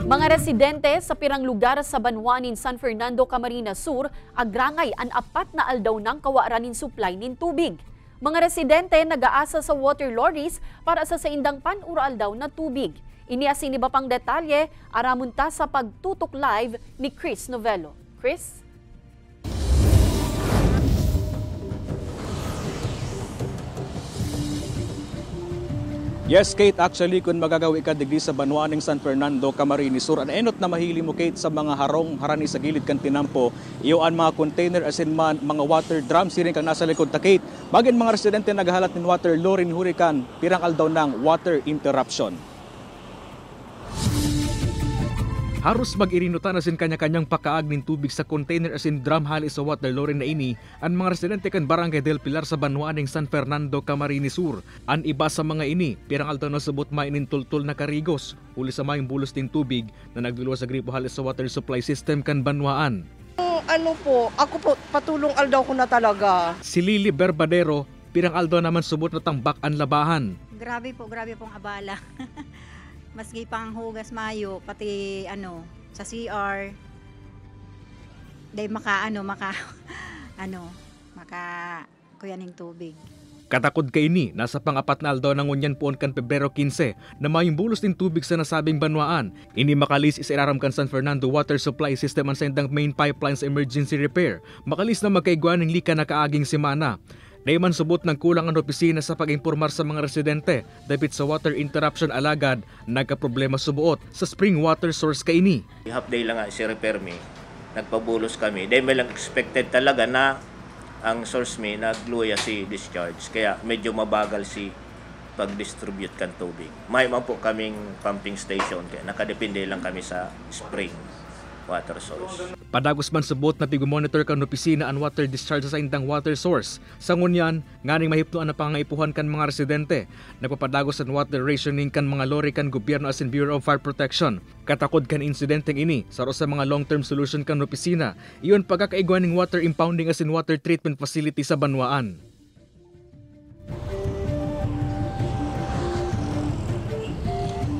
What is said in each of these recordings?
Mga residente sa pirang lugar sa Banwanin, San Fernando, Camarines Sur, agrangay an apat na aldaw ng kawaranin supply nin tubig. Mga residente nag-aasa sa water lorries para sa saindang pan-ural daw na tubig. Iniasin iba pang detalye, aramunta sa pagtutok live ni Chris Novello. Chris? Yes, Kate, actually, kung magagawi ka digdi sa Banwaning San Fernando, Camarines Sur, enot na mahili mo, Kate, sa mga harani sa gilid kan tinampo, iyoan mga container as in man, mga water drum, siring kang nasa likod ta, Kate. Bagin mga residente naghahalat ng water lorin hurikan, pirang aldaw ng water interruption. Haros mag-irinutan na sin kanya-kanyang pakaag ng tubig sa container as in drum hali sa water lorin na ini ang mga residente kan Barangay del Pilar sa Banwaning San Fernando, Camarines Sur. Ang iba sa mga ini, pirang altaw na subot mainin tultul na karigos, uli sa mayong bulos ng tubig na nagdulwa sa gripo hali sa water supply system kan Banwaan. Ako po, patulong aldaw ko na talaga. Si Lily Berbadero, pirang aldaw naman subot na tambak ang labahan. Grabe pong abala. Maski pang hugas mayo, pati sa CR, dahil maka kuya ng tubig. Katakod ka ini, nasa pang-apat na aldaw ng unyan poon kan Pebrero 15 na mayong bulos ng tubig sa nasabing Banwaan. Ini makalis is iraram kan San Fernando Water Supply System ang sendang main pipelines emergency repair. Makalis na magkaiguan ng lika na kaaging simana. Naiman subot ng kulang ang opisina sa pag-impormar sa mga residente dapit sa water interruption alagad nagka-problema subuot sa spring water source kaini. Half day lang nga si repair me, nagpabulos kami. Dahil may lang expected talaga na ang source me nagluya si discharge. Kaya medyo mabagal si pag-distribute kan tubig. May man po kaming pumping station kaya nakadepende lang kami sa spring water source. Padagos man subot na tig-monitor kan opisina ang water discharge sa indang water source. Sa ngunyan, nganing mahipnuan na pangaipuhan kan mga residente. Nagpapadagos ang water rationing kan mga lori kan gobyerno as in Bureau of Fire Protection. Katakod kan insidenteng ini, saro sa mga long-term solution kan opisina. Iyon pagkakaiguan ng water impounding as in water treatment facility sa Banwaan.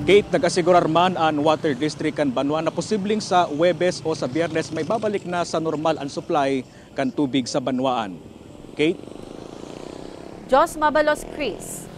Kate, nag-asigurar man ang Water District kan Banwaan na posibleng sa Huwebes o sa Biyernes may babalik na sa normal ang supply kan tubig sa Banwaan. Kate? Jos Mabalos, Chris.